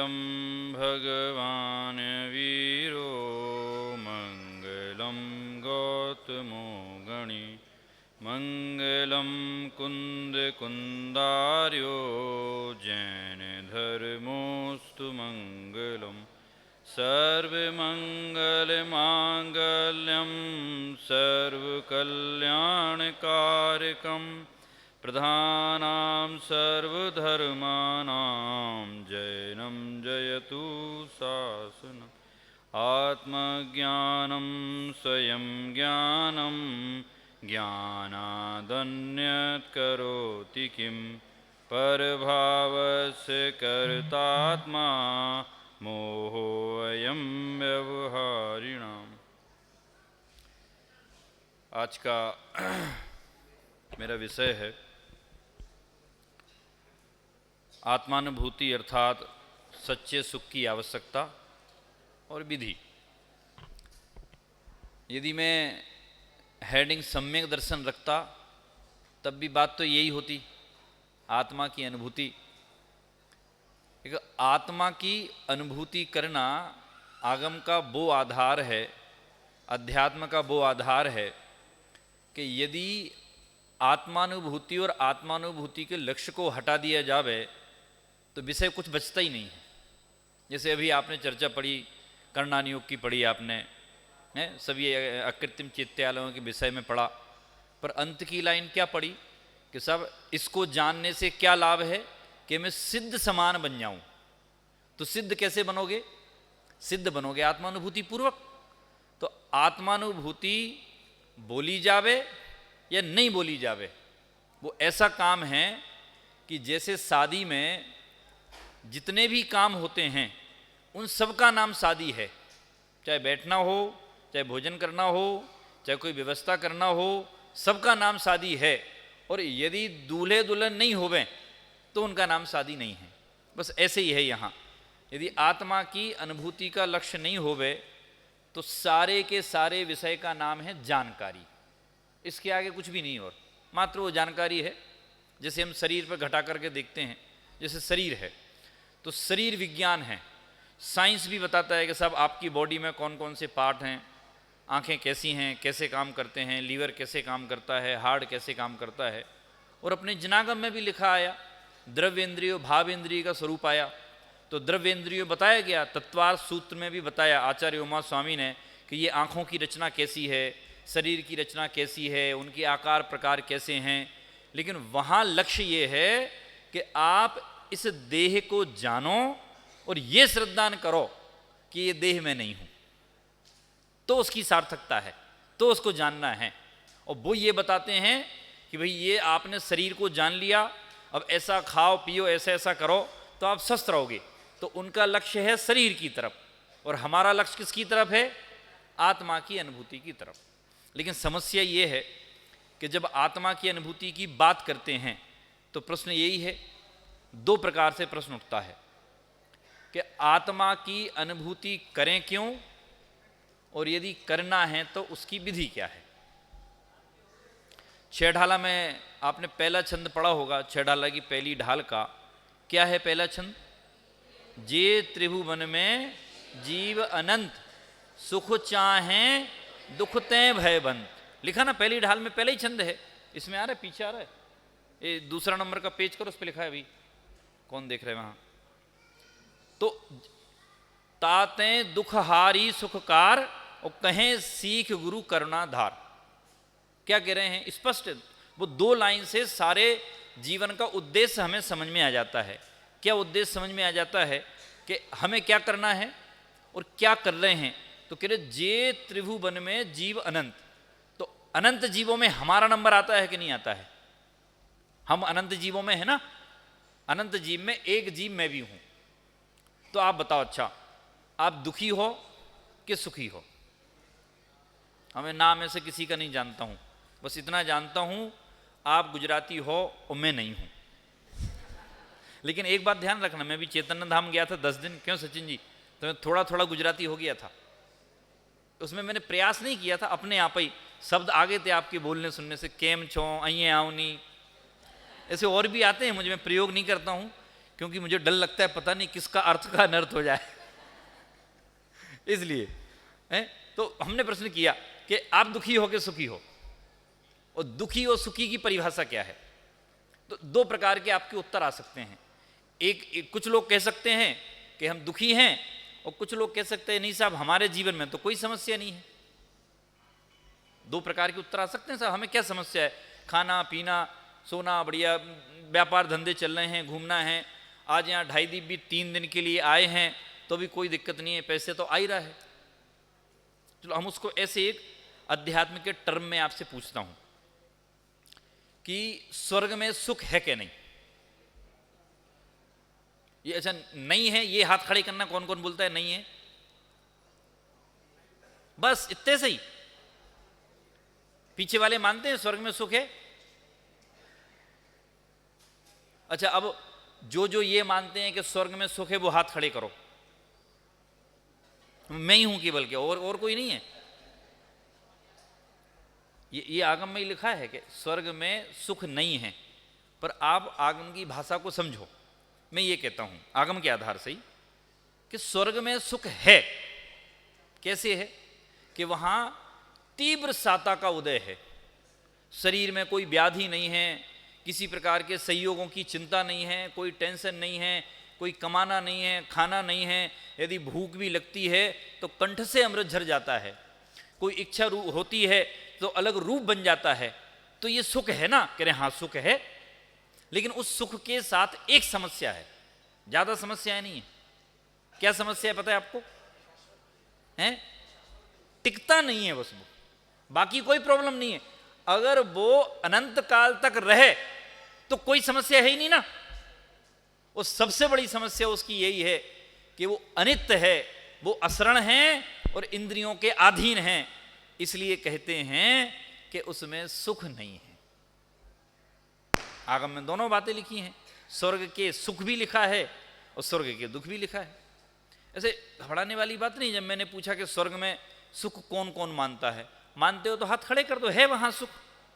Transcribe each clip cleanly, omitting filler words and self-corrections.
मङ्गलं भगवान् वीरो मङ्गलं गौतमो गणि मङ्गलं कुन्दकुन्दार्यो जैनधर्मोऽस्तु मङ्गलम् सर्वमङ्गलमाङ्गल्यं सर्वकल्याणकारकं प्रधानां सर्वधर्माणां जैनं जयतु शासनम् आत्मज्ञानं स्वयं ज्ञानं ज्ञानादन्यत् करोति किं परभावस्य कर्तात्मा मोहोऽयं व्यवहारिणाम्। आज का मेरा विषय है आत्मानुभूति अर्थात सच्चे सुख की आवश्यकता और विधि। यदि मैं हेडिंग सम्यक दर्शन रखता तब भी बात तो यही होती, आत्मा की अनुभूति। एक आत्मा की अनुभूति करना आगम का वो आधार है, अध्यात्म का वो आधार है कि यदि आत्मानुभूति और आत्मानुभूति के लक्ष्य को हटा दिया जावे तो विषय कुछ बचता ही नहीं है। जैसे अभी आपने चर्चा पढ़ी, कर्णान योग की पढ़ी आपने, है सभी अकृत्रिम चैत्यालयों के विषय में पढ़ा, पर अंत की लाइन क्या पढ़ी कि सब इसको जानने से क्या लाभ है कि मैं सिद्ध समान बन जाऊं। तो सिद्ध कैसे बनोगे? सिद्ध बनोगे आत्मानुभूति पूर्वक। तो आत्मानुभूति बोली जावे या नहीं बोली जावे, वो ऐसा काम है कि जैसे शादी में जितने भी काम होते हैं उन सब का नाम शादी है। चाहे बैठना हो, चाहे भोजन करना हो, चाहे कोई व्यवस्था करना हो, सबका नाम शादी है। और यदि दूल्हे दुल्हन नहीं होवे तो उनका नाम शादी नहीं है। बस ऐसे ही है यहाँ। यदि आत्मा की अनुभूति का लक्ष्य नहीं होवे तो सारे के सारे विषय का नाम है जानकारी। इसके आगे कुछ भी नहीं, और मात्र वो जानकारी है। जैसे हम शरीर पर घटा करके देखते हैं, जैसे शरीर है तो शरीर विज्ञान है। साइंस भी बताता है कि सब आपकी बॉडी में कौन कौन से पार्ट हैं, आँखें कैसी हैं, कैसे काम करते हैं, लीवर कैसे काम करता है, हार्ट कैसे काम करता है। और अपने जनागम में भी लिखा आया, द्रव्येंद्रियो भावेंद्रिय का स्वरूप आया। तो द्रव्येंद्रियो बताया गया, तत्वार्थ सूत्र में भी बताया आचार्य उमा स्वामी ने कि ये आँखों की रचना कैसी है, शरीर की रचना कैसी है, उनके आकार प्रकार कैसे हैं। लेकिन वहाँ लक्ष्य ये है कि आप इस देह को जानो और ये श्रद्धा करो कि ये देह में नहीं हूँ, तो उसकी सार्थकता है, तो उसको जानना है। और वो ये बताते हैं कि भाई ये आपने शरीर को जान लिया, अब ऐसा खाओ पियो, ऐसा ऐसा करो तो आप स्वस्थ रहोगे। तो उनका लक्ष्य है शरीर की तरफ, और हमारा लक्ष्य किसकी तरफ है? आत्मा की अनुभूति की तरफ। लेकिन समस्या ये है कि जब आत्मा की अनुभूति की बात करते हैं तो प्रश्न यही है, दो प्रकार से प्रश्न उठता है कि आत्मा की अनुभूति करें क्यों, और यदि करना है तो उसकी विधि क्या है। छह ढाला में आपने पहला छंद पढ़ा होगा, छह ढाला की पहली ढाल का क्या है पहला छंद? जे त्रिभुवन में जीव अनंत, सुख चाहें दुख ते भयबंत। लिखा ना पहली ढाल में, पहला ही छंद है। इसमें आ रहा है, पीछे आ रहा है, ये दूसरा नंबर का पेज करो, उस पर लिखा है। अभी कौन देख रहे हैं वहां? तो ताते दुख हारी सुखकार और कहें सीख गुरु करुणाधार। क्या कह रहे हैं? स्पष्ट, वो दो लाइन से सारे जीवन का उद्देश्य हमें समझ में आ जाता है। क्या उद्देश्य समझ में आ जाता है कि हमें क्या करना है और क्या कर रहे हैं। तो कह रहे जे त्रिभुवन में जीव अनंत, तो अनंत जीवों में हमारा नंबर आता है कि नहीं आता है? हम अनंत जीवों में है ना, अनंत जीव में एक जीव मैं भी हूं। तो आप बताओ, अच्छा आप दुखी हो कि सुखी हो? हमें नाम में से किसी का नहीं जानता हूं, बस इतना जानता हूं आप गुजराती हो और मैं नहीं हूं। लेकिन एक बात ध्यान रखना, मैं भी चैतन्य धाम गया था 10 दिन। क्यों सचिन जी? तो मैं थोड़ा थोड़ा गुजराती हो गया था। उसमें मैंने प्रयास नहीं किया था, अपने आप ही शब्द आगे थे आपके बोलने सुनने से। केम छो, अये आवनी, ऐसे और भी आते हैं मुझे, मैं प्रयोग नहीं करता हूँ। क्योंकि मुझे डर लगता है पता नहीं किसका अर्थ का अनर्थ हो जाए इसलिए तो हमने प्रश्न किया कि आप दुखी हो कि सुखी हो, और दुखी और सुखी की परिभाषा क्या है। तो दो प्रकार के आपके उत्तर आ सकते हैं। एक कुछ लोग कह सकते हैं कि हम दुखी हैं, और कुछ लोग कह सकते हैं नहीं साहब हमारे जीवन में तो कोई समस्या नहीं है। दो प्रकार के उत्तर आ सकते हैं। साहब हमें क्या समस्या है, खाना पीना सोना बढ़िया, व्यापार धंधे चल रहे हैं, घूमना है, आज यहाँ 2.5 दिन भी 3 दिन के लिए आए हैं तो भी कोई दिक्कत नहीं है, पैसे तो आ ही रहा है। चलो हम उसको ऐसे एक अध्यात्म के टर्म में आपसे पूछता हूं कि स्वर्ग में सुख है कि नहीं। ये अच्छा नहीं है, ये हाथ खड़े करना, कौन कौन बोलता है नहीं है, बस इतने से ही। पीछे वाले मानते हैं स्वर्ग में सुख है। अच्छा अब जो ये मानते हैं कि स्वर्ग में सुख है वो हाथ खड़े करो। मैं ही हूं केवल के, और कोई नहीं है। ये आगम में ही लिखा है कि स्वर्ग में सुख नहीं है, पर आप आगम की भाषा को समझो। मैं ये कहता हूं आगम के आधार से ही कि स्वर्ग में सुख है। कैसे है कि वहां तीव्र साता का उदय है, शरीर में कोई व्याधि नहीं है, किसी प्रकार के संयोगों की चिंता नहीं है, कोई टेंशन नहीं है, कोई कमाना नहीं है, खाना नहीं है, यदि भूख भी लगती है तो कंठ से अमृत झर जाता है, कोई इच्छा होती है तो अलग रूप बन जाता है। तो ये सुख है ना, कह रहे हाँ सुख है, लेकिन उस सुख के साथ एक समस्या है, ज्यादा समस्याएं नहीं है। क्या समस्या है पता है आपको? है टिकता नहीं है बस वो, बाकी कोई प्रॉब्लम नहीं है। अगर वो अनंत काल तक रहे तो कोई समस्या है ही नहीं ना। वो सबसे बड़ी समस्या उसकी यही है कि वो अनित्य है, वो असरण है और इंद्रियों के अधीन है। इसलिए कहते हैं कि उसमें सुख नहीं है। आगम में दोनों बातें लिखी हैं, स्वर्ग के सुख भी लिखा है और स्वर्ग के दुख भी लिखा है। ऐसे घबराने वाली बात नहीं। जब मैंने पूछा कि स्वर्ग में सुख कौन कौन मानता है, मानते हो तो हाथ खड़े कर दो, है वहां सुख,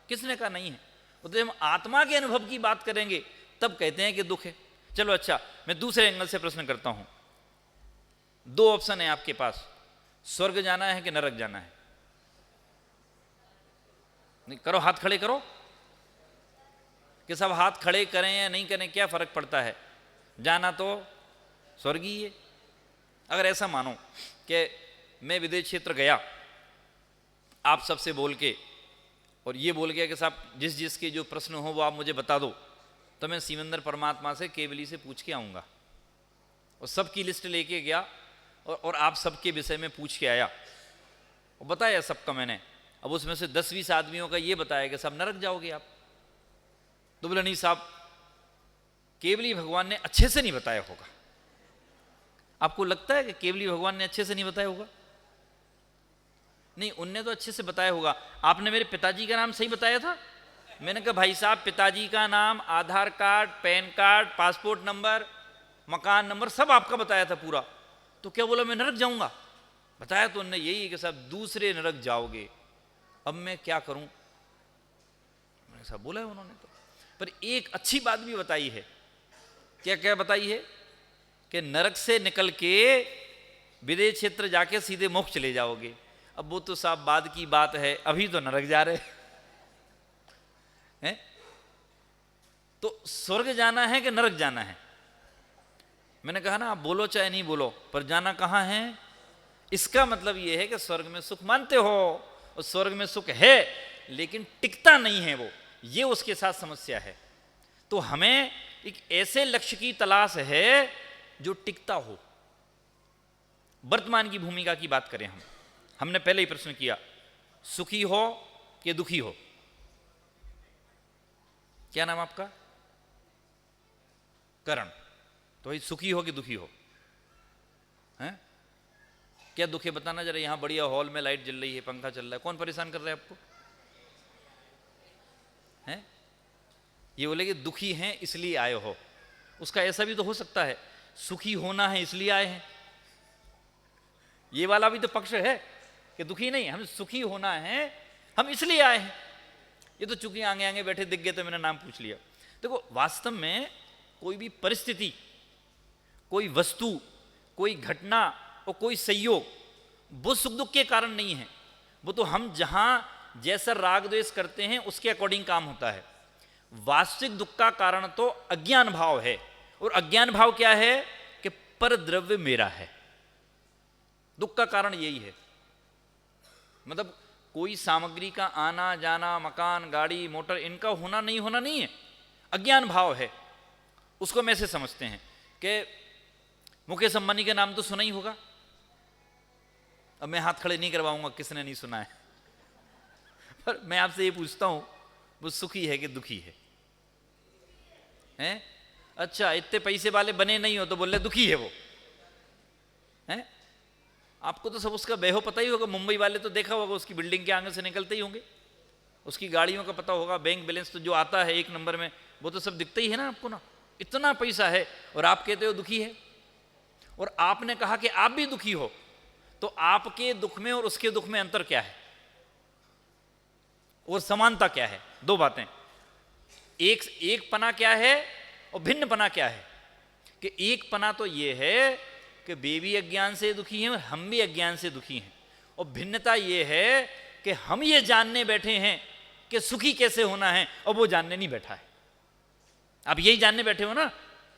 किसने कहा नहीं है। तो जब हम आत्मा के अनुभव की बात करेंगे तब कहते हैं कि दुख है। चलो अच्छा, मैं दूसरे एंगल से प्रश्न करता हूं। दो ऑप्शन है आपके पास, स्वर्ग जाना है कि नरक जाना है। नहीं करो, हाथ खड़े करो। कि सब हाथ खड़े करें या नहीं करें क्या फर्क पड़ता है, जाना तो स्वर्ग ही है। अगर ऐसा मानो कि मैं विदेश क्षेत्र गया, आप सबसे बोल के और ये बोल गया कि साहब जिस जिसके जो प्रश्न हो वो आप मुझे बता दो, तो मैं सिमंदर परमात्मा से केवली से पूछ के आऊँगा। और सबकी लिस्ट लेके गया और आप सबके विषय में पूछ के आया और बताया सबका मैंने। अब उसमें से 10-20 आदमियों का ये बताया कि साहब नरक जाओगे आप। तो बोला नहीं साहब, केवली भगवान ने अच्छे से नहीं बताया होगा। आपको लगता है कि केवली भगवान ने अच्छे से नहीं बताया होगा? नहीं, उनने तो अच्छे से बताया होगा। आपने मेरे पिताजी का नाम सही बताया था? मैंने कहा भाई साहब पिताजी का नाम, Aadhaar card, PAN card, passport number, मकान नंबर सब आपका बताया था पूरा। तो क्या बोला मैं नरक जाऊंगा? बताया तो उनने यही है कि साहब दूसरे नरक जाओगे। अब मैं क्या करूं? मैंने साहब बोला है उन्होंने तो। पर एक अच्छी बात भी बताई है। क्या क्या बताई है? कि नरक से निकल के विदेश क्षेत्र जाके सीधे मोक्ष चले जाओगे। अब वो तो साहब बाद की बात है, अभी तो नरक जा रहे हैं। तो स्वर्ग जाना है कि नरक जाना है? मैंने कहा ना, आप बोलो चाहे नहीं बोलो, पर जाना कहाँ है? इसका मतलब ये है कि स्वर्ग में सुख मानते हो और स्वर्ग में सुख है लेकिन टिकता नहीं है वो, ये उसके साथ समस्या है। तो हमें एक ऐसे लक्ष्य की तलाश है जो टिकता हो। वर्तमान की भूमिका की बात करें हमने पहले ही प्रश्न किया, सुखी हो कि दुखी हो? क्या नाम आपका? करण। तो भाई सुखी हो कि दुखी हो? हैं? क्या दुख है बताना जरा। यहां बढ़िया हॉल में लाइट जल रही है, पंखा चल रहा है, कौन परेशान कर रहा है आपको? हैं? ये बोले कि दुखी हैं इसलिए आए हो। उसका ऐसा भी तो हो सकता है, सुखी होना है इसलिए आए हैं। ये वाला भी तो पक्ष है कि दुखी नहीं, हमें सुखी होना है, हम इसलिए आए हैं। ये तो चूंकि आगे आगे बैठे दिख गए तो मैंने नाम पूछ लिया। देखो वास्तव में कोई भी परिस्थिति कोई वस्तु, कोई घटना और कोई संयोग वो सुख दुख के कारण नहीं है। वो तो हम जहां जैसा राग द्वेष करते हैं उसके अकॉर्डिंग काम होता है। वास्तविक दुख का कारण तो अज्ञान भाव है, और अज्ञान भाव क्या है कि पर द्रव्य मेरा है। दुख का कारण यही है। मतलब कोई सामग्री का आना जाना, मकान, गाड़ी, मोटर, इनका होना नहीं है, अज्ञान भाव है। उसको हम ऐसे समझते हैं कि मुकेश अंबानी का नाम तो सुना ही होगा। अब मैं हाथ खड़े नहीं करवाऊंगा किसने नहीं सुना है, पर मैं आपसे ये पूछता हूं, वो सुखी है कि दुखी है? हैं? अच्छा, इतने पैसे वाले बने नहीं हो तो बोले दुखी है वो, हैं? आपको तो सब उसका बेहो पता ही होगा। मुंबई वाले तो देखा होगा, उसकी बिल्डिंग के आगे से निकलते ही होंगे, उसकी गाड़ियों का पता होगा, बैंक बैलेंस तो जो आता है एक नंबर में, वो तो सब दिखता ही है ना आपको ना। इतना पैसा है और आप कहते हो दुखी है। और आपने कहा कि आप भी दुखी हो, तो आपके दुख में और उसके दुख में अंतर क्या है और समानता क्या है? दो बातें, एक पना क्या है और भिन्न पना क्या है। कि एक पना तो ये है कि वे भी अज्ञान से दुखी हैं और हम भी अज्ञान से दुखी हैं, और भिन्नता ये है कि हम ये जानने बैठे हैं कि सुखी कैसे होना है और वो जानने नहीं बैठा है। आप यही जानने बैठे हो ना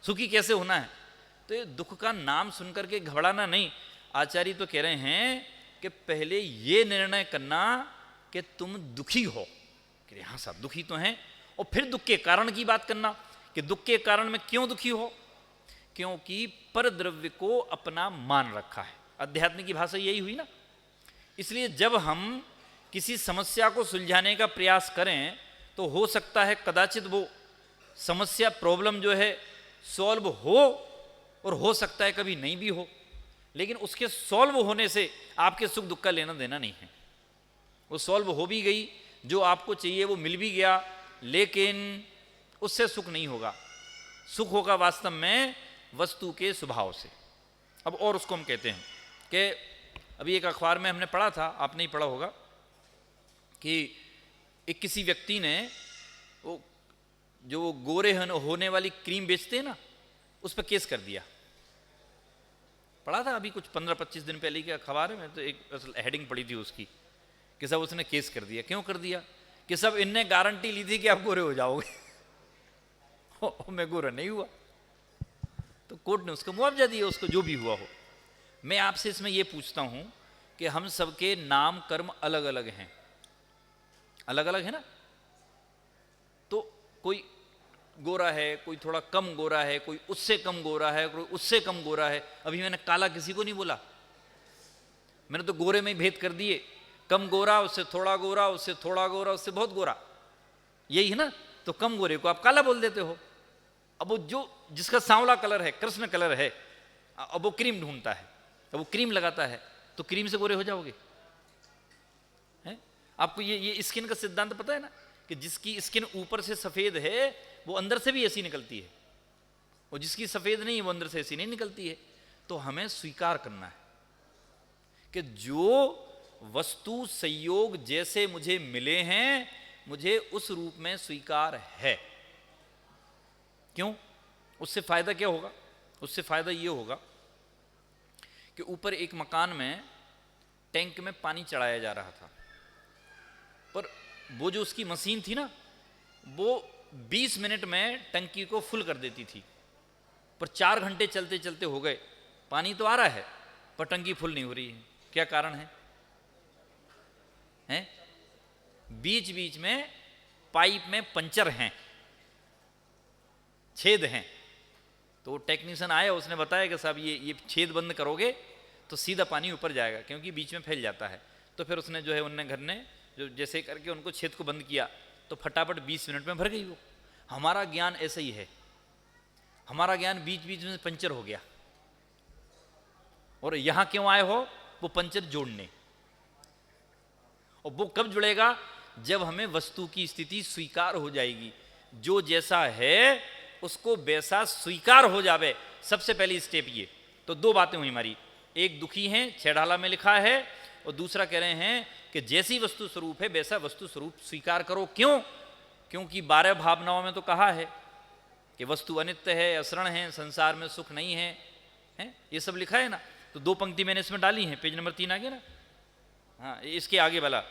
सुखी कैसे होना है। तो ये दुख का नाम सुनकर के घबराना नहीं। आचार्य तो कह रहे हैं कि पहले ये निर्णय करना कि तुम दुखी हो, कि हाँ साहब दुखी तो हैं, और फिर दुख के कारण की बात करना कि दुख के कारण में क्यों दुखी हो। क्योंकि पर द्रव्य को अपना मान रखा है। अध्यात्म की भाषा यही हुई ना। इसलिए जब हम किसी समस्या को सुलझाने का प्रयास करें तो हो सकता है कदाचित वो समस्या, प्रॉब्लम जो है सॉल्व हो, और हो सकता है कभी नहीं भी हो, लेकिन उसके सॉल्व होने से आपके सुख दुख का लेना देना नहीं है। वो सॉल्व हो भी गई, जो आपको चाहिए वो मिल भी गया, लेकिन उससे सुख नहीं होगा। सुख होगा वास्तव में वस्तु के स्वभाव से। अब और उसको हम कहते हैं कि अभी एक अखबार में हमने पढ़ा था, आपने ही पढ़ा होगा, कि एक किसी व्यक्ति ने वो जो गोरे होने वाली क्रीम बेचते हैं ना, उस पर केस कर दिया। पढ़ा था अभी कुछ 15-25 दिन पहले की अखबार में, तो एक हेडिंग पड़ी थी उसकी कि सब उसने केस कर दिया। क्यों कर दिया? कि सब इनने गारंटी ली थी कि आप गोरे हो जाओगे मैं गोरा नहीं हुआ, तो कोर्ट ने उसका मुआवजा दिया, उसको जो भी हुआ हो। मैं आपसे इसमें यह पूछता हूं कि हम सबके नाम कर्म अलग अलग हैं, अलग अलग है ना। तो कोई गोरा है, कोई थोड़ा कम गोरा है, कोई उससे कम गोरा है, कोई उससे कम गोरा है। अभी मैंने काला किसी को नहीं बोला, मैंने तो गोरे में ही भेद कर दिए। कम गोरा, उससे थोड़ा गोरा, उससे थोड़ा गोरा, उससे बहुत गोरा, यही है ना। तो कम गोरे को आप काला बोल देते हो। अब वो जो जिसका सांवला कलर है, कृष्ण कलर है, अब वो क्रीम ढूंढता है, अब वो क्रीम लगाता है, तो क्रीम से गोरे हो जाओगे? हैं? आपको ये स्किन का सिद्धांत पता है ना, कि जिसकी स्किन ऊपर से सफेद है वो अंदर से भी ऐसी निकलती है, और जिसकी सफेद नहीं है वो अंदर से ऐसी नहीं निकलती है। तो हमें स्वीकार करना है कि जो वस्तु संयोग जैसे मुझे मिले हैं, मुझे उस रूप में स्वीकार है। क्यों? उससे फायदा क्या होगा? उससे फायदा ये होगा कि ऊपर एक मकान में टैंक में पानी चढ़ाया जा रहा था, पर वो जो उसकी मशीन थी ना, वो 20 मिनट में टंकी को फुल कर देती थी, पर 4 घंटे चलते चलते हो गए। पानी तो आ रहा है पर टंकी फुल नहीं हो रही है। क्या कारण है? हैं? बीच बीच में पाइप में पंचर हैं, छेद हैं। तो टेक्नीशियन आया, उसने बताया कि साहब ये छेद बंद करोगे तो सीधा पानी ऊपर जाएगा, क्योंकि बीच में फैल जाता है। तो फिर उसने जो है उनने घर ने जो जैसे करके उनको छेद को बंद किया, तो फटाफट 20 मिनट में भर गई वो। हमारा ज्ञान ऐसे ही है, हमारा ज्ञान बीच बीच में पंचर हो गया। और यहां क्यों आए हो? वो पंचर जोड़ने। और वो कब जुड़ेगा? जब हमें वस्तु की स्थिति स्वीकार हो जाएगी, जो जैसा है उसको वैसा स्वीकार हो जावे। सबसे पहली स्टेप ये। तो दो बातें हुई हमारी, एक दुखी हैं, छेड़ाला में लिखा है, और दूसरा कह रहे हैं कि जैसी वस्तु स्वरूप है वैसा वस्तु स्वरूप स्वीकार करो। क्यों? क्योंकि 12 भावनाओं में तो कहा है कि वस्तु अनित्य है, अशरण है, संसार में सुख नहीं है, हैं, ये सब लिखा है ना। तो 2 पंक्ति मैंने इसमें डाली हैं, पेज नंबर 3 आ गया ना। हाँ, इसके आगे वाला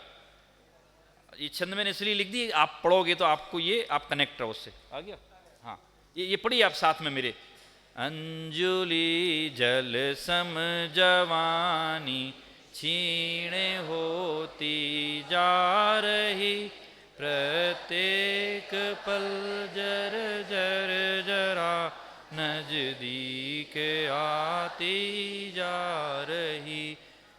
ये छंद मैंने इसलिए लिख दी, आप पढ़ोगे तो आपको ये आप कनेक्ट रहो उससे। आ गया? हाँ, ये पढ़िए आप साथ में मेरे। अंजुलि जल सम जवानी क्षीण होती जा रही, प्रत्येक पल जर जर जरा नजदीक आती जा रही,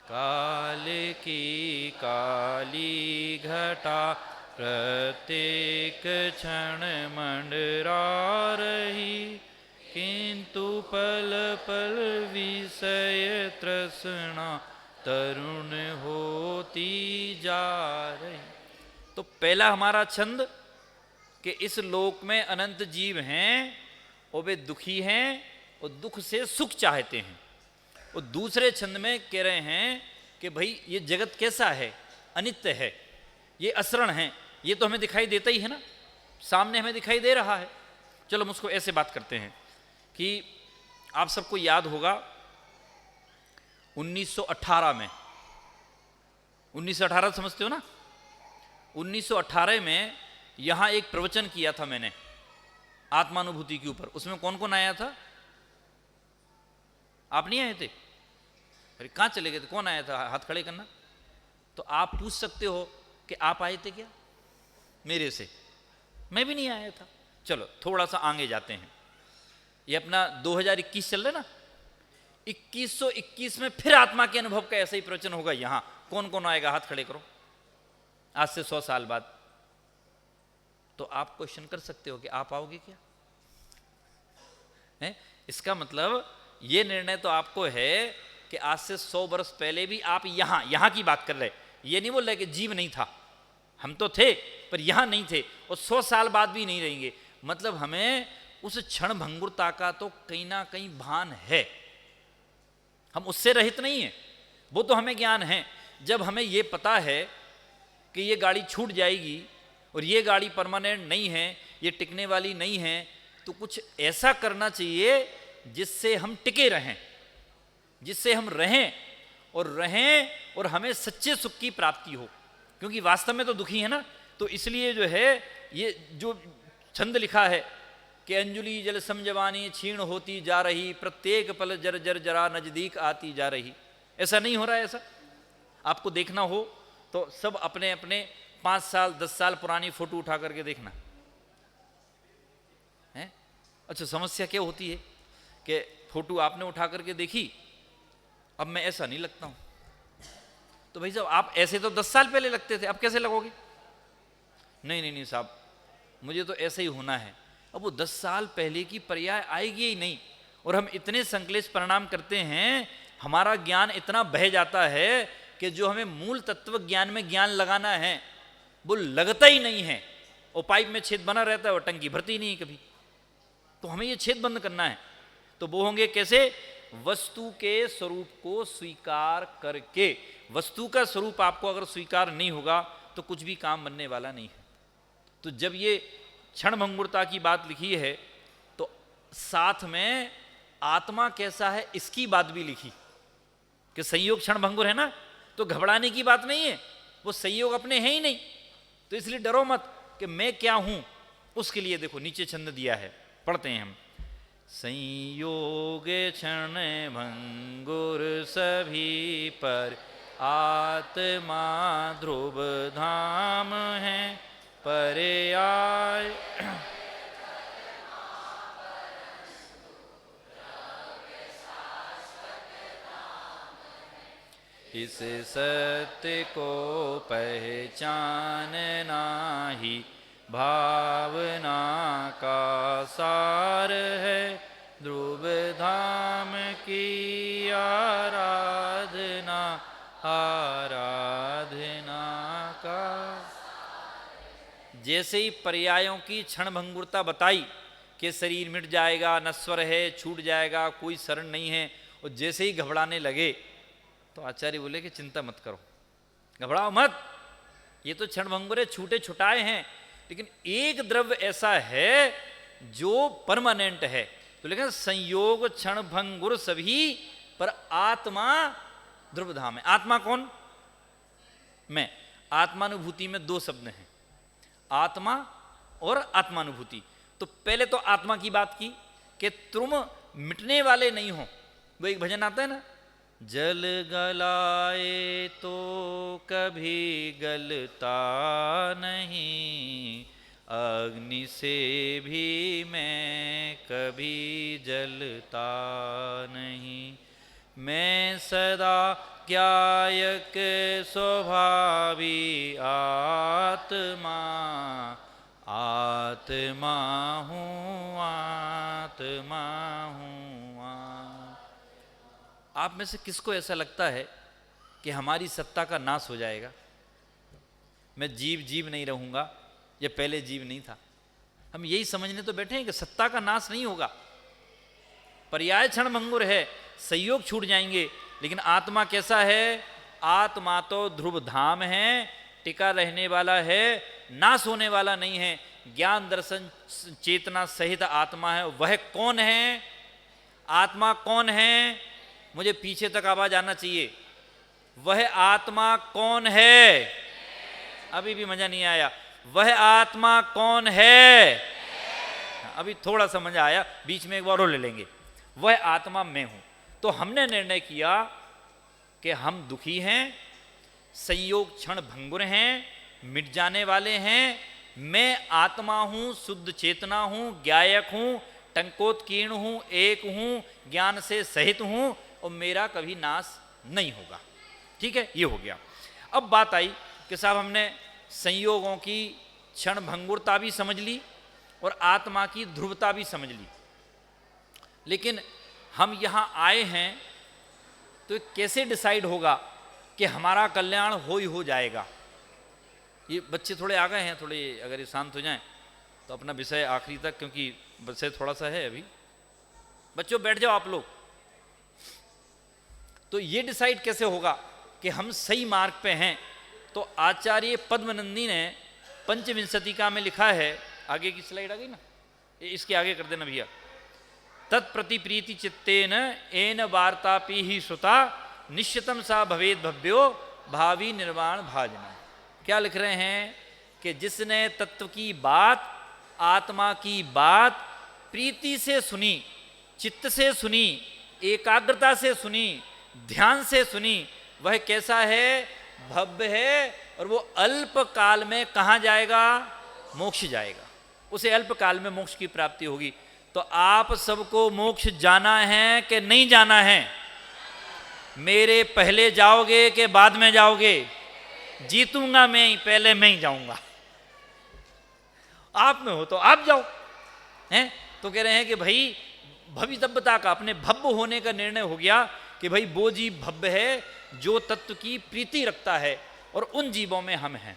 काल की काली घटा प्रत्येक क्षण मंडरा रही, किंतु पल पल विषय तृष्णा तरुण होती जा रही। तो पहला हमारा छंद कि इस लोक में अनंत जीव हैं और वे दुखी हैं और दुख से सुख चाहते हैं। और दूसरे छंद में कह रहे हैं कि भाई ये जगत कैसा है, अनित्य है, ये असरण है, ये तो हमें दिखाई देता ही है ना, सामने हमें दिखाई दे रहा है। चलो हम उसको ऐसे बात करते हैं कि आप सबको याद होगा 1918 में, 1918 समझते हो ना, 1918 में यहां एक प्रवचन किया था मैंने आत्मानुभूति के ऊपर। उसमें कौन कौन आया था? आप नहीं आए थे? अरे कहां चले गए थे? कौन आया था? हाथ खड़े करना। तो आप पूछ सकते हो कि आप आए थे क्या मेरे से? मैं भी नहीं आया था। चलो थोड़ा सा आगे जाते हैं। ये अपना 2021 चल रहा है ना, 2121 में फिर आत्मा के अनुभव का ऐसा ही प्रवचन होगा यहां। कौन कौन आएगा? हाथ खड़े करो। आज से 100 साल बाद। तो आप क्वेश्चन कर सकते हो कि आप आओगे क्या? है? इसका मतलब ये निर्णय तो आपको है कि आज से 100 वर्ष पहले भी आप यहां की बात कर रहे। ये नहीं बोल रहे कि जीव नहीं था, हम तो थे पर यहां नहीं थे, और 100 साल बाद भी नहीं रहेंगे। मतलब हमें उस क्षण भंगुरता का तो कहीं ना कहीं भान है, हम उससे रहित नहीं है, वो तो हमें ज्ञान है। जब हमें ये पता है कि ये गाड़ी छूट जाएगी और ये गाड़ी परमानेंट नहीं है, ये टिकने वाली नहीं है, तो कुछ ऐसा करना चाहिए जिससे हम टिके रहें, जिससे हम रहें और हमें सच्चे सुख की प्राप्ति हो। क्योंकि वास्तव में तो दुखी है ना। तो इसलिए जो है ये जो छंद लिखा है कि अंजुलि जल समजवानी क्षीण होती जा रही, प्रत्येक पल जर जर जरा नजदीक आती जा रही। ऐसा नहीं हो रहा है। ऐसा आपको देखना हो तो सब अपने अपने 5 साल 10 साल पुरानी फोटो उठा करके देखना है। अच्छा, समस्या क्या होती है कि फोटो आपने उठा करके देखी, अब मैं ऐसा नहीं लगता हूं। तो भाई साहब आप ऐसे तो 10 साल पहले लगते थे, अब कैसे लगोगे? नहीं साहब, मुझे तो ऐसे ही होना है। अब वो 10 साल पहले की पर्याय आएगी ही नहीं। और हम इतने संकलेश परिणाम करते हैं, हमारा ज्ञान इतना बह जाता है कि जो हमें मूल तत्व ज्ञान में ज्ञान लगाना है वो लगता ही नहीं है। और पाइप में छेद बना रहता है और टंकी भरती ही नहीं कभी। तो हमें ये छेद बंद करना है। तो वो होंगे कैसे? वस्तु के स्वरूप को स्वीकार करके। वस्तु का स्वरूप आपको अगर स्वीकार नहीं होगा तो कुछ भी काम बनने वाला नहीं है। तो जब ये क्षण भंगुरता की बात लिखी है तो साथ में आत्मा कैसा है इसकी बात भी लिखी कि संयोग क्षण भंगुर है ना, तो घबराने की बात नहीं है, वो संयोग अपने हैं ही नहीं। तो इसलिए डरो मत कि मैं क्या हूं। उसके लिए देखो नीचे छंद दिया है, पढ़ते हैं हम। संयोग क्षण भंगुर सभी पर, आत्मा ध्रुव धाम है पर्याय। इस सत्य को पहचानना ही भावना का सार है, ध्रुव धाम की आराधना का। जैसे ही पर्यायों की क्षण भंगुरता बताई कि शरीर मिट जाएगा, नश्वर है, छूट जाएगा, कोई शरण नहीं है, और जैसे ही घबराने लगे तो आचार्य बोले कि चिंता मत करो, घबराओ मत, ये तो क्षण भंगुर है, छूटे छुटाए हैं, लेकिन एक द्रव्य ऐसा है जो परमानेंट है, तो लिखा संयोग क्षण भंगुर सभी पर आत्मा ध्रुव धाम है। आत्मा कौन? मैं। आत्मानुभूति में दो शब्द हैं, आत्मा और आत्मानुभूति। तो पहले तो आत्मा की बात की कि तुम मिटने वाले नहीं हो। वो एक भजन आता है ना, जल गलाए तो कभी गलता नहीं, अग्नि से भी मैं कभी जलता नहीं, मैं सदा ज्ञायक स्वभावी आत्मा, आत्मा हूँ आत्मा हूँ। आप में से किसको ऐसा लगता है कि हमारी सत्ता का नाश हो जाएगा? मैं जीव जीव नहीं रहूंगा, ये पहले जीव नहीं था। हम यही समझने तो बैठे हैं कि सत्ता का नाश नहीं होगा, पर्याय क्षण भंगुर है, संयोग छूट जाएंगे। लेकिन आत्मा कैसा है? आत्मा तो ध्रुव धाम है, टिका रहने वाला है, नाश होने वाला नहीं है। ज्ञान दर्शन चेतना सहित आत्मा है। वह कौन है? आत्मा कौन है? मुझे पीछे तक आवाज आना चाहिए। वह आत्मा कौन है? अभी भी मजा नहीं आया। वह आत्मा कौन है? अभी थोड़ा सा मजा आया, बीच में एक बार और ले लेंगे। वह आत्मा मैं हूं। तो हमने निर्णय किया कि हम दुखी हैं, संयोग क्षण भंगुर हैं, मिट जाने वाले हैं। मैं आत्मा हूं, शुद्ध चेतना हूं, ज्ञायक हूं, टंकोत्कीर्ण हूं, एक हूं, ज्ञान से सहित हूं और मेरा कभी नाश नहीं होगा। ठीक है, ये हो गया। अब बात आई कि साहब हमने संयोगों की क्षण भंगुरता भी समझ ली और आत्मा की ध्रुवता भी समझ ली, लेकिन हम यहां आए हैं तो कैसे डिसाइड होगा कि हमारा कल्याण हो ही हो जाएगा? ये बच्चे थोड़े आ गए हैं, थोड़े अगर ये शांत हो जाएं तो अपना विषय आखिरी तक, क्योंकि विषय थोड़ा सा है अभी। बच्चों बैठ जाओ आप लोग। तो ये डिसाइड कैसे होगा कि हम सही मार्ग पे हैं? तो आचार्य पद्मनंदी ने पंचविंशतिका में लिखा है, आगे की स्लाइड आ गई ना, इसके आगे कर देना भैया। तत्प्रति प्रीति चित्तेन एन वार्तापि ही श्रुता, निश्चितम सा भवेद भव्यो भावी निर्वाण भाजना। क्या लिख रहे हैं कि जिसने तत्व की बात, आत्मा की बात प्रीति से सुनी, चित्त से सुनी, एकाग्रता से सुनी, ध्यान से सुनी, वह कैसा है? भव्य है। और वो अल्प काल में कहाँ जाएगा? मोक्ष जाएगा। उसे अल्प काल में मोक्ष की प्राप्ति होगी। तो आप सबको मोक्ष जाना है कि नहीं जाना है? मेरे पहले जाओगे कि बाद में जाओगे? जीतूंगा मैं ही, पहले मैं ही जाऊंगा। आप में हो तो आप जाओ, हैं? तो कह रहे हैं कि भाई भवितव्यता का, अपने भव्य होने का निर्णय हो गया कि भाई वो जीव भव्य है जो तत्व की प्रीति रखता है, और उन जीवों में हम हैं।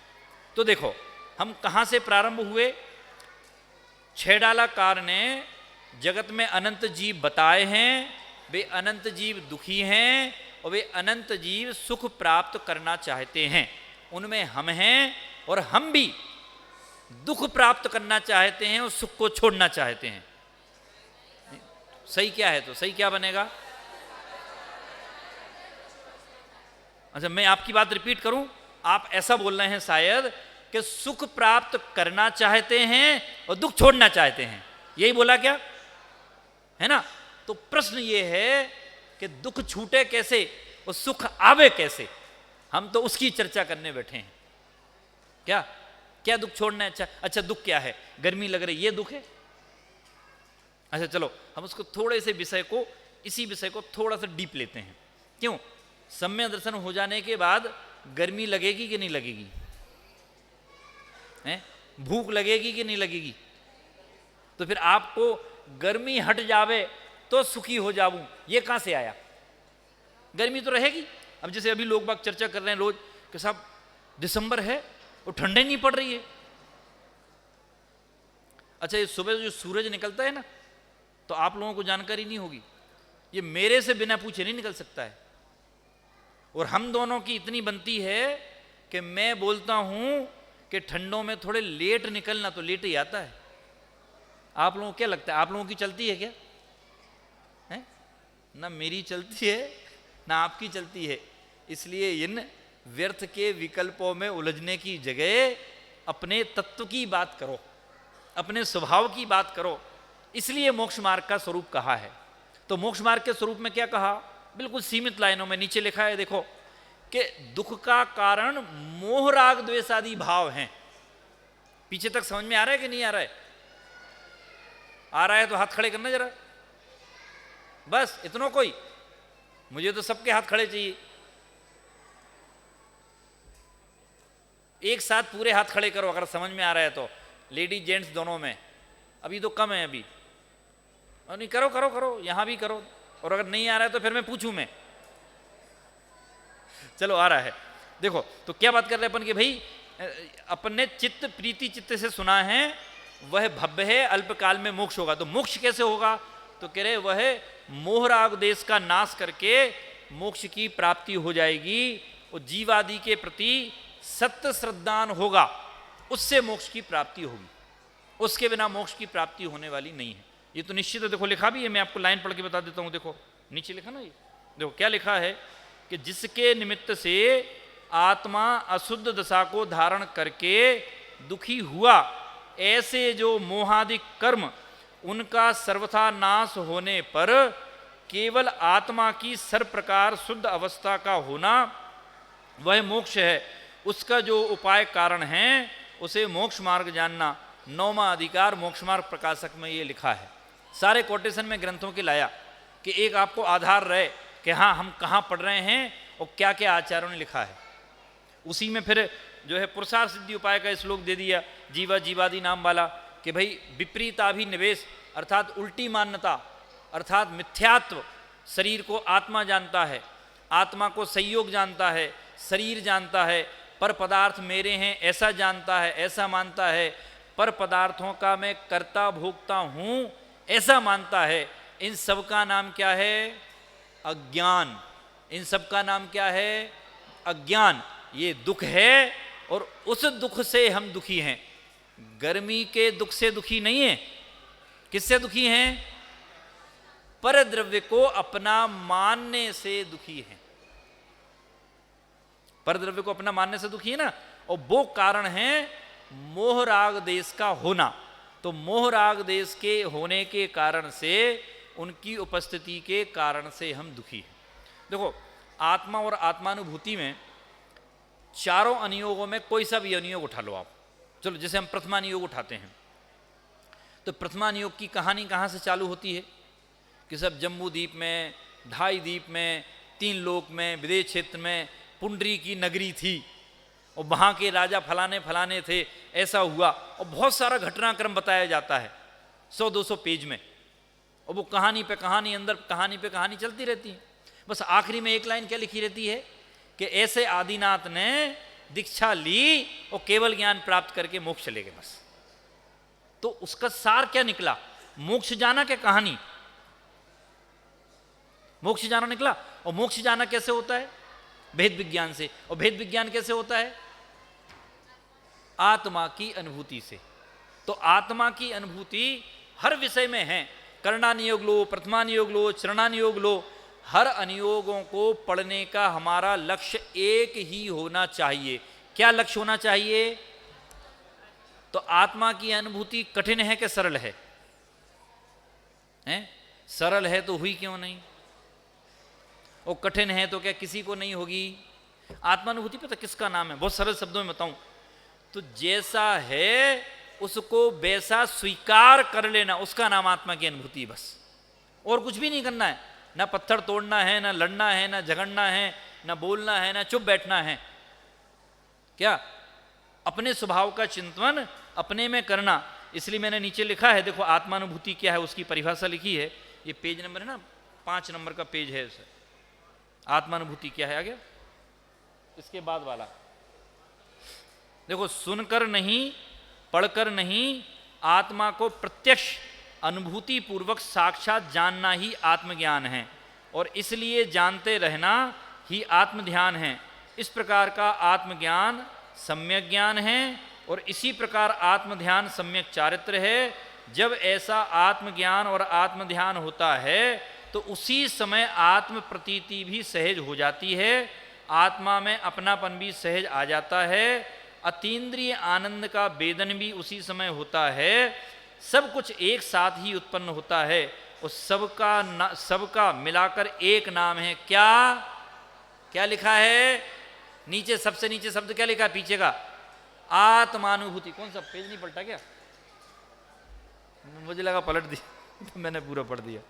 तो देखो हम कहां से प्रारंभ हुए? छैडालाकार ने जगत में अनंत जीव बताए हैं, वे अनंत जीव दुखी हैं और वे अनंत जीव सुख प्राप्त करना चाहते हैं। उनमें हम हैं और हम भी दुख प्राप्त करना चाहते हैं और सुख को छोड़ना चाहते हैं। सही क्या है? तो सही क्या बनेगा? अच्छा, मैं आपकी बात रिपीट करूं, आप ऐसा बोल रहे हैं शायद कि सुख प्राप्त करना चाहते हैं और दुख छोड़ना चाहते हैं, यही बोला क्या है ना? तो प्रश्न ये है कि दुख छूटे कैसे और सुख आवे कैसे? हम तो उसकी चर्चा करने बैठे हैं। क्या क्या दुख छोड़ना है? अच्छा दुख क्या है? गर्मी लग रही, ये दुख है? अच्छा चलो हम उसको थोड़े से विषय को, इसी विषय को थोड़ा सा डीप लेते हैं। क्यों? सम्यक दर्शन हो जाने के बाद गर्मी लगेगी कि नहीं लगेगी? हैं? भूख लगेगी कि नहीं लगेगी? तो फिर आपको गर्मी हट जावे तो सुखी हो जाऊं, ये कहां से आया? गर्मी तो रहेगी। अब जैसे अभी लोग बाग चर्चा कर रहे हैं रोज कि साहब दिसंबर है और ठंडे नहीं पड़ रही है। अच्छा, ये सुबह जो सूरज निकलता है ना, तो आप लोगों को जानकारी नहीं होगी, ये मेरे से बिना पूछे नहीं निकल सकता है। और हम दोनों की इतनी बनती है कि मैं बोलता हूं कि ठंडों में थोड़े लेट निकलना, तो लेट ही आता है। आप लोगों को क्या लगता है? आप लोगों की चलती है क्या? ना मेरी चलती है ना आपकी चलती है। इसलिए इन व्यर्थ के विकल्पों में उलझने की जगह अपने तत्व की बात करो, अपने स्वभाव की बात करो। इसलिए मोक्ष मार्ग का स्वरूप कहा है। तो मोक्ष मार्ग के स्वरूप में क्या कहा? बिल्कुल सीमित लाइनों में नीचे लिखा है, देखो कि दुख का कारण मोह राग द्वेष आदि भाव हैं। पीछे तक समझ में आ रहा है कि नहीं आ रहा है? आ रहा है तो हाथ खड़े करना जरा, बस इतना। कोई, मुझे तो सबके हाथ खड़े चाहिए, एक साथ पूरे हाथ खड़े करो अगर समझ में आ रहा है तो, लेडीज जेंट्स दोनों में। अभी तो कम है अभी, और नहीं करो करो करो, यहां भी करो। और अगर नहीं आ रहा है तो फिर मैं पूछूं मैं? चलो आ रहा है। देखो तो क्या बात कर रहे हैं अपन कि भाई अपन ने चित्त प्रीति चित्त से सुना है, वह भव्य है, अल्पकाल में मोक्ष होगा। तो मोक्ष कैसे होगा? तो कह रहे वह मोह राग देश का नाश करके मोक्ष की प्राप्ति हो जाएगी, और जीवादि के प्रति सत्य श्रद्धान होगा, उससे मोक्ष की प्राप्ति होगी। उसके बिना मोक्ष की प्राप्ति होने वाली नहीं है। ये तो निश्चित है, देखो लिखा भी है, मैं आपको लाइन पढ़ के बता देता हूं। देखो नीचे लिखा ना, ये देखो क्या लिखा है कि जिसके निमित्त से आत्मा अशुद्ध दशा को धारण करके दुखी हुआ, ऐसे जो मोहादि कर्म उनका सर्वथा नाश होने पर केवल आत्मा की सर्व प्रकार शुद्ध अवस्था का होना वह मोक्ष है। उसका जो उपाय कारण है उसे मोक्ष मार्ग जानना। 9वां अधिकार मोक्ष मार्ग प्रकाशक में ये लिखा है। सारे कोटेशन में ग्रंथों के लाया कि एक आपको आधार रहे कि हाँ हम कहाँ पढ़ रहे हैं और क्या क्या आचार्यों ने लिखा है। उसी में फिर जो है पुरुषार्थ सिद्धि उपाय का श्लोक दे दिया जीवा जीवादि नाम वाला, कि भाई विपरीताभिनिवेश अर्थात उल्टी मान्यता अर्थात मिथ्यात्व, शरीर को आत्मा जानता है, आत्मा को संयोग जानता है, शरीर जानता है, पर पदार्थ मेरे हैं ऐसा जानता है, ऐसा मानता है, पर पदार्थों का मैं कर्ता भोक्ता हूँ ऐसा मानता है। इन सब का नाम क्या है? अज्ञान। इन सब का नाम क्या है? अज्ञान। ये दुख है और उस दुख से हम दुखी हैं। गर्मी के दुख से दुखी नहीं है, किससे दुखी हैं? पर द्रव्य को अपना मानने से दुखी हैं। पर द्रव्य को अपना मानने से दुखी है ना, और वो कारण है मोह राग देश का होना। तो मोह राग देश के होने के कारण से, उनकी उपस्थिति के कारण से हम दुखी हैं। देखो आत्मा और आत्मानुभूति में चारों अनुयोगों में कोई सा भी अनुयोग उठा लो आप। चलो जैसे हम प्रथमानुयोग उठाते हैं, तो प्रथमानुयोग की कहानी कहाँ से चालू होती है कि सब जम्बू द्वीप में, ढाई द्वीप में, 3 लोक में, विदेश क्षेत्र में पुंडरी की नगरी थी और वहाँ के राजा फलाने फलाने थे, ऐसा हुआ। और बहुत सारा घटनाक्रम बताया जाता है 100-200 पेज में, और वो कहानी पे कहानी, अंदर कहानी पे कहानी चलती रहती है। बस आखिरी में एक लाइन क्या लिखी रहती है कि ऐसे आदिनाथ ने दीक्षा ली और केवल ज्ञान प्राप्त करके मोक्ष चले गए। बस तो उसका सार क्या निकला? मोक्ष जाना क्या कहानी? मोक्ष जाना निकला। और मोक्ष जाना कैसे होता है? भेद विज्ञान से। और भेद विज्ञान कैसे होता है? आत्मा की अनुभूति से। तो आत्मा की अनुभूति हर विषय में है। कर्णानुयोग लो, प्रथमानुयोग लो, चरणानुयोग लो, हर अनुयोगों को पढ़ने का हमारा लक्ष्य एक ही होना चाहिए। क्या लक्ष्य होना चाहिए? तो आत्मा की अनुभूति कठिन है कि सरल है? सरल है तो हुई क्यों नहीं? और कठिन है तो क्या किसी को नहीं होगी? आत्मानुभूति पता किसका नाम है? बहुत सरल शब्दों में बताऊं तो जैसा है उसको वैसा स्वीकार कर लेना, उसका नाम आत्मा की अनुभूति। बस और कुछ भी नहीं करना है। ना पत्थर तोड़ना है, ना लड़ना है, ना झगड़ना है, ना बोलना है, ना चुप बैठना है। क्या? अपने स्वभाव का चिंतन अपने में करना। इसलिए मैंने नीचे लिखा है, देखो आत्मानुभूति क्या है उसकी परिभाषा लिखी है। ये पेज नंबर है ना, 5 नंबर का पेज है। आत्मानुभूति क्या है? आ गया इसके बाद वाला देखो, सुनकर नहीं, पढ़कर नहीं, आत्मा को प्रत्यक्ष अनुभूति पूर्वक साक्षात जानना ही आत्मज्ञान है, और इसलिए जानते रहना ही आत्मध्यान है। इस प्रकार का आत्मज्ञान सम्यक ज्ञान है, और इसी प्रकार आत्मध्यान सम्यक चारित्र है। जब ऐसा आत्मज्ञान और आत्मध्यान होता है तो उसी समय आत्म प्रतीति भी सहज हो जाती है, आत्मा में अपनापन भी सहज आ जाता है, अतीन्द्रिय आनंद का वेदन भी उसी समय होता है, सब कुछ एक साथ ही उत्पन्न होता है और सबका मिलाकर एक नाम है। क्या क्या लिखा है नीचे, सबसे नीचे शब्द क्या लिखा है पीछे का? आत्मानुभूति। कौन सा पेज नहीं पलटा क्या? मुझे लगा पलट दिया तो मैंने पूरा पढ़ दिया।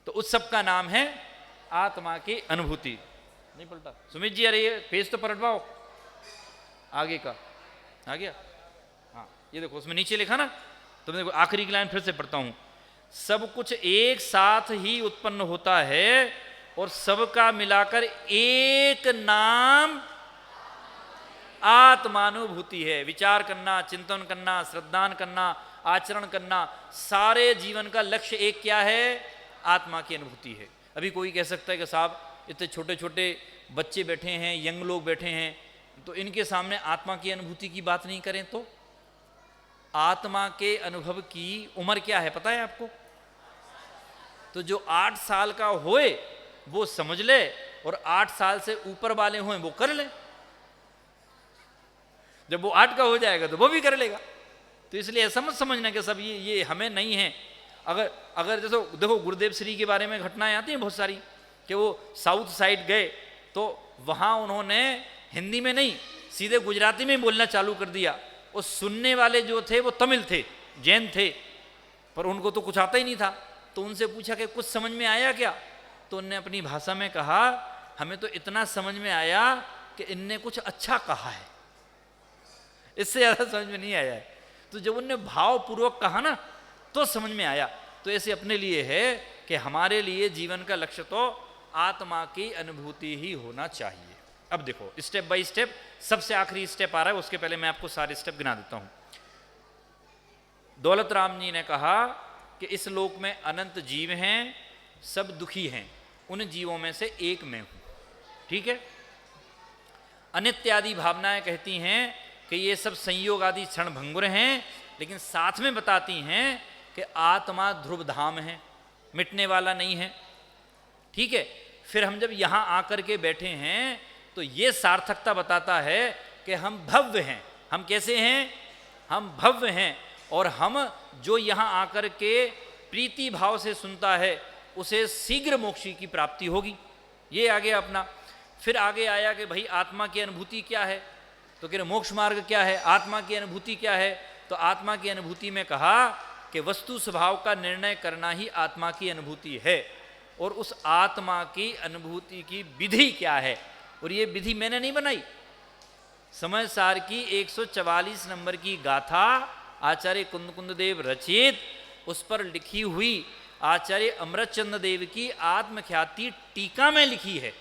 तो उस सब का नाम है आत्मा की अनुभूति। नहीं पलटा सुमित जी? अरे ये पेज तो पलटवाओ आगे का। आ गया? हाँ, ये देखो उसमें नीचे लिखा ना, तो मैं देखो आखिरी की लाइन फिर से पढ़ता हूं। सब कुछ एक साथ ही उत्पन्न होता है और सबका मिलाकर एक नाम आत्मानुभूति है। विचार करना, चिंतन करना, श्रद्धान करना, आचरण करना, सारे जीवन का लक्ष्य एक क्या है? आत्मा की अनुभूति है। अभी कोई कह सकता है कि साहब इतने छोटे छोटे बच्चे बैठे हैं, यंग लोग बैठे हैं, तो इनके सामने आत्मा की अनुभूति की बात नहीं करें तो? आत्मा के अनुभव की उम्र क्या है पता है आपको? तो जो 8 साल का होए वो समझ ले, और 8 साल से ऊपर वाले हों वो कर ले। जब वो 8 का हो जाएगा तो वो भी कर लेगा। तो इसलिए ऐसा मत समझना कि सब ये हमें नहीं है। अगर जैसे देखो गुरुदेव श्री के बारे में घटनाएं आती हैं बहुत सारी, कि वो साउथ साइड गए तो वहाँ उन्होंने हिंदी में नहीं सीधे गुजराती में बोलना चालू कर दिया। और सुनने वाले जो थे वो तमिल थे, जैन थे, पर उनको तो कुछ आता ही नहीं था। तो उनसे पूछा कि कुछ समझ में आया क्या? तो उनने अपनी भाषा में कहा, हमें तो इतना समझ में आया कि इनने कुछ अच्छा कहा है, इससे ज़्यादा समझ में नहीं आया है। तो जब उनने भावपूर्वक कहा ना तो समझ में आया। तो ऐसे अपने लिए है कि हमारे लिए जीवन का लक्ष्य तो आत्मा की अनुभूति ही होना चाहिए। अब देखो स्टेप बाय स्टेप, सबसे आखिरी स्टेप आ रहा है, उसके पहले मैं आपको सारे स्टेप गिना देता हूं। दौलत राम जी ने कहा कि इस लोक में अनंत जीव हैं, सब दुखी हैं, उन जीवों में से एक मैं हूं। ठीक है? अनित्यादि भावनाएं कहती हैं कि ये सब संयोग आदि क्षण भंगुर हैं, लेकिन साथ में बताती हैं कि आत्मा ध्रुव धाम है, मिटने वाला नहीं है। ठीक है? फिर हम जब यहाँ आकर के बैठे हैं तो ये सार्थकता बताता है कि हम भव्य हैं। हम कैसे हैं? हम भव्य हैं। और हम जो यहाँ आकर के प्रीति भाव से सुनता है उसे शीघ्र मोक्ष की प्राप्ति होगी। ये आगे अपना फिर आगे आया कि भाई आत्मा की अनुभूति क्या है? तो कह रहे मोक्ष मार्ग क्या है, आत्मा की अनुभूति क्या है? तो आत्मा की अनुभूति में कहा कि वस्तु स्वभाव का निर्णय करना ही आत्मा की अनुभूति है। और उस आत्मा की अनुभूति की विधि क्या है? और ये विधि मैंने नहीं बनाई, समय सार की 144 नंबर की गाथा आचार्य कुंद देव रचित, उस पर लिखी हुई आचार्य अमृतचंद्र देव की आत्मख्याति टीका में लिखी है।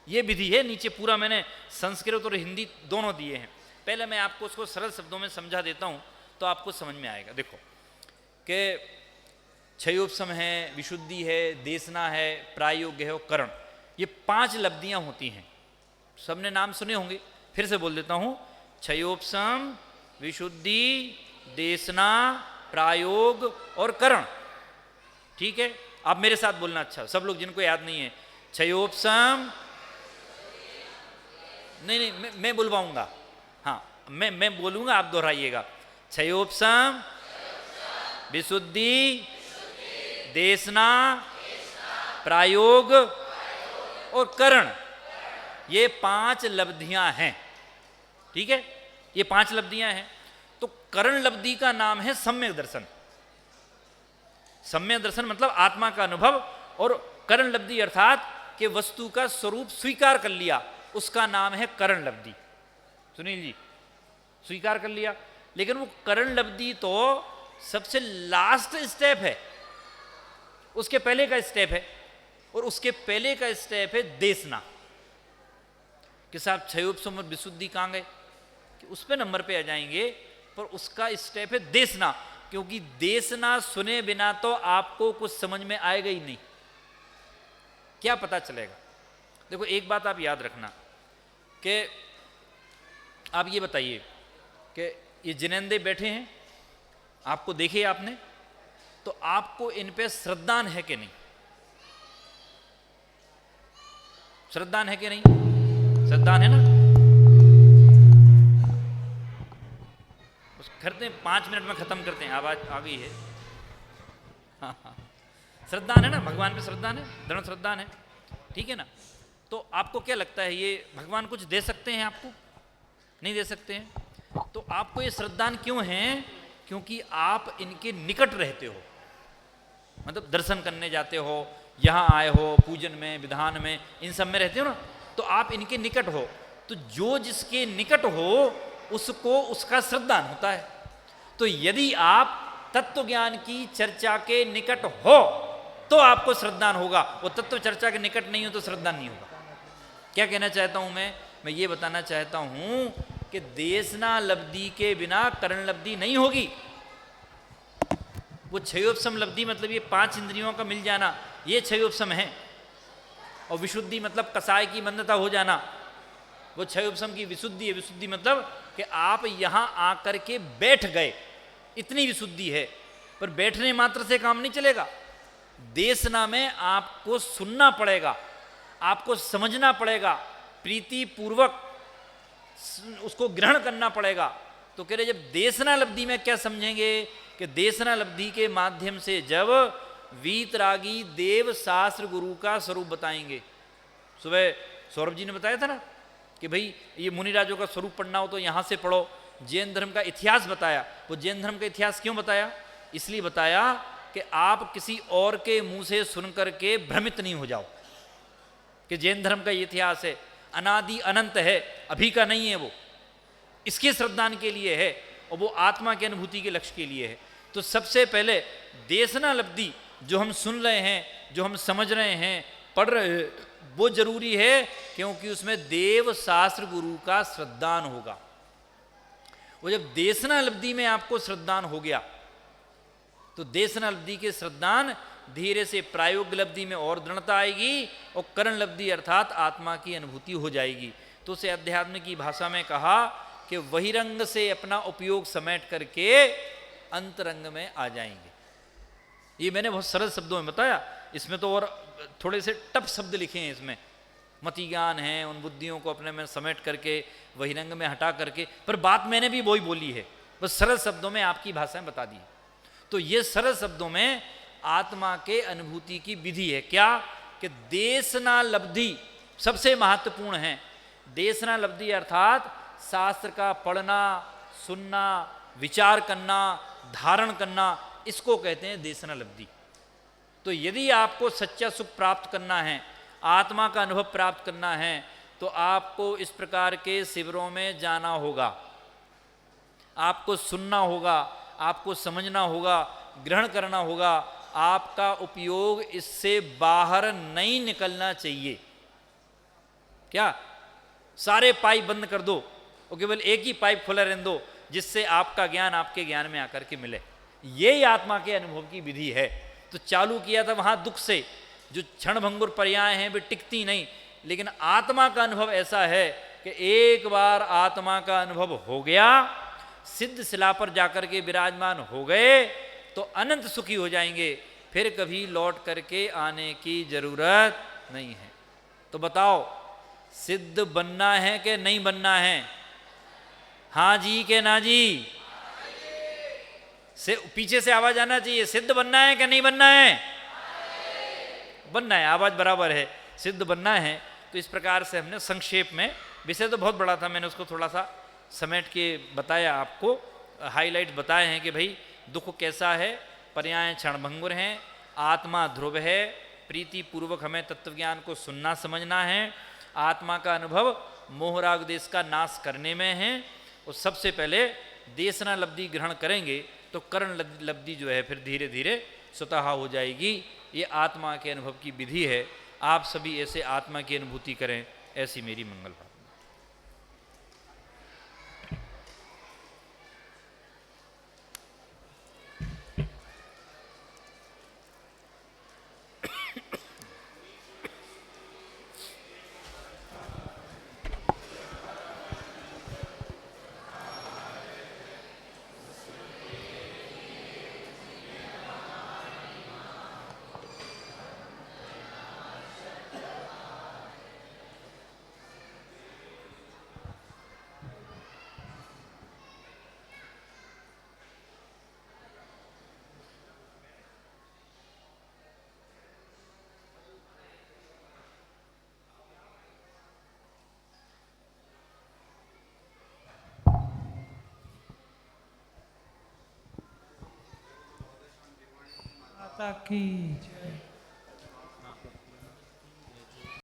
ये विधि है। नीचे पूरा मैंने संस्कृत और हिंदी दोनों दिए हैं। पहले मैं आपको उसको सरल शब्दों में समझा देता हूँ तो आपको समझ में आएगा। देखो कि क्षयोपशम है, विशुद्धि है, देशना है, प्रायोग्य है और करण, ये 5 लब्धियाँ होती हैं। सबने नाम सुने होंगे, फिर से बोल देता हूँ। क्षयोपशम, विशुद्धि, देशना, प्रायोग और करण। ठीक है? आप मेरे साथ बोलना। अच्छा, सब लोग जिनको याद नहीं है, क्षयोपशम, नहीं मैं बुलवाऊंगा। हाँ, मैं बोलूंगा, आप दोहराइएगा। क्षयोपशम, विशुद्धि, देशना, प्रायोग और करण, ये 5 लब्धियां हैं। ठीक है? ये 5 लब्धियां हैं। तो करण लब्धि का नाम है सम्यक दर्शन। सम्यक दर्शन मतलब आत्मा का अनुभव, और करण लब्धि अर्थात कि वस्तु का स्वरूप स्वीकार कर लिया, उसका नाम है करण लब्धि। सुनील जी, स्वीकार कर लिया। लेकिन वो करण लब्धि तो सबसे लास्ट स्टेप है, उसके पहले का स्टेप है। और उसके पहले का स्टेप है देशना। कि साहब क्षयोपशम और विशुद्धि कहाँ गए? कि उस पे नंबर पे आ जाएंगे, पर उसका स्टेप है देशना। क्योंकि देशना सुने बिना तो आपको कुछ समझ में आएगा ही नहीं। क्या पता चलेगा? देखो एक बात आप याद रखना कि आप ये बताइए कि ये जिनेंदे बैठे हैं, आपको देखे आपने? तो आपको इन पे श्रद्धान है कि नहीं? श्रद्धान है कि नहीं? श्रद्धान है ना? करते हैं 5 मिनट में खत्म करते हैं, आवाज आ गई है। हाँ हाँ, श्रद्धान है ना, भगवान पे श्रद्धान है, दृढ़ श्रद्धान है, ठीक है ना? तो आपको क्या लगता है, ये भगवान कुछ दे सकते हैं आपको? नहीं दे सकते हैं। तो आपको ये श्रद्धान क्यों है? क्योंकि आप इनके निकट रहते हो, मतलब दर्शन करने जाते हो, यहाँ आए हो, पूजन में, विधान में, इन सब में रहते हो ना, तो आप इनके निकट हो। तो जो जिसके निकट हो उसको उसका श्रद्धान होता है। तो यदि आप तत्व ज्ञान की चर्चा के निकट हो तो आपको श्रद्धान होगा, वो तत्व चर्चा के निकट नहीं हो तो श्रद्धान नहीं होगा। क्या कहना चाहता हूं मैं ये बताना चाहता हूं कि देशना लब्धि के बिना करण लब्धि नहीं होगी। वो क्षयोपशम लब्धि मतलब ये 5 इंद्रियों का मिल जाना, ये क्षयोपशम है। और विशुद्धि मतलब कसाय की मंदता हो जाना, वो क्षयोपशम की विशुद्धि है। विशुद्धि मतलब कि आप यहां आकर के बैठ गए, इतनी विशुद्धि है। पर बैठने मात्र से काम नहीं चलेगा, देशना में आपको सुनना पड़ेगा, आपको समझना पड़ेगा, प्रीति पूर्वक उसको ग्रहण करना पड़ेगा। तो कह रहे जब देशना लब्धि में क्या समझेंगे कि देशना लब्धि के माध्यम से जब वीतरागी देव शास्त्र गुरु का स्वरूप बताएंगे। सुबह सौरभ जी ने बताया था ना कि भाई ये मुनिराजों का स्वरूप पढ़ना हो तो यहाँ से पढ़ो। जैन धर्म का इतिहास बताया। वो जैन धर्म का इतिहास क्यों बताया? इसलिए बताया कि आप किसी और के मुंह से सुन करके भ्रमित नहीं हो जाओ कि जैन धर्म का ये इतिहास है, अनादि अनंत है, अभी का नहीं है। वो इसके श्रद्धान के लिए है और वो आत्मा की अनुभूति के लक्ष्य के लिए है। तो सबसे पहले देशना लब्धि जो हम सुन रहे हैं, जो हम समझ रहे हैं, पढ़ रहे हैं, वो जरूरी है, क्योंकि उसमें देव शास्त्र गुरु का श्रद्धान होगा। वो जब देशना लब्धि में आपको श्रद्धान हो गया तो देशना लब्धि के श्रद्धान धीरे से प्रायोगिक लब्धि में और दृढ़ता आएगी और करण लब्धि अर्थात आत्मा की अनुभूति हो जाएगी। तो उसे अध्यात्म की भाषा में कहा कि बहिरंग से अपना उपयोग समेट करके अंतरंग में आ जाएंगे। ये मैंने बहुत सरल शब्दों में बताया, इसमें तो और थोड़े से टफ शब्द लिखे हैं। इसमें मति ज्ञान है, उन बुद्धियों को अपने में समेट करके बहिरंग में हटा करके, पर बात मैंने भी वही बोली है, बस सरल शब्दों में आपकी भाषा में बता दी। तो ये सरल शब्दों में आत्मा के अनुभूति की विधि है। क्या कि देशना लब्धि सबसे महत्वपूर्ण है। देशना लब्धि अर्थात शास्त्र का पढ़ना, सुनना, विचार करना, धारण करना, इसको कहते हैं देशना लब्धि। तो यदि आपको सच्चा सुख प्राप्त करना है, आत्मा का अनुभव प्राप्त करना है, तो आपको इस प्रकार के शिविरों में जाना होगा, आपको सुनना होगा, आपको समझना होगा, ग्रहण करना होगा। आपका उपयोग इससे बाहर नहीं निकलना चाहिए। क्या सारे पाइप बंद कर दो और केवल एक ही पाइप खुला रहने दो जिससे आपका ज्ञान आपके ज्ञान में आकर के मिले। यही आत्मा के अनुभव की विधि है। तो चालू किया था वहां दुख से, जो क्षण भंगुर पर्याय हैं वे टिकती नहीं, लेकिन आत्मा का अनुभव ऐसा है कि एक बार आत्मा का अनुभव हो गया, सिद्ध शिला पर जाकर के विराजमान हो गए तो अनंत सुखी हो जाएंगे, फिर कभी लौट करके आने की जरूरत नहीं है। तो बताओ सिद्ध बनना है कि नहीं बनना है? हाँ जी के ना जी? से पीछे से आवाज आना चाहिए, सिद्ध बनना है कि नहीं बनना है? बनना है, आवाज बराबर है, सिद्ध बनना है। तो इस प्रकार से हमने संक्षेप में, विषय तो बहुत बड़ा था, मैंने उसको थोड़ा सा समेट के बताया, आपको हाईलाइट बताए हैं कि भाई दुख कैसा है, पर्याय क्षणभंगुर हैं, आत्मा ध्रुव है, प्रीति पूर्वक हमें तत्वज्ञान को सुनना समझना है, आत्मा का अनुभव मोहराग देश का नाश करने में है। और सबसे पहले देशना लब्धि ग्रहण करेंगे तो करण लब्धि जो है फिर धीरे धीरे स्वतः हो जाएगी। ये आत्मा के अनुभव की विधि है। आप सभी ऐसे आत्मा की अनुभूति करें, ऐसी मेरी मंगल भावना। माता की जय।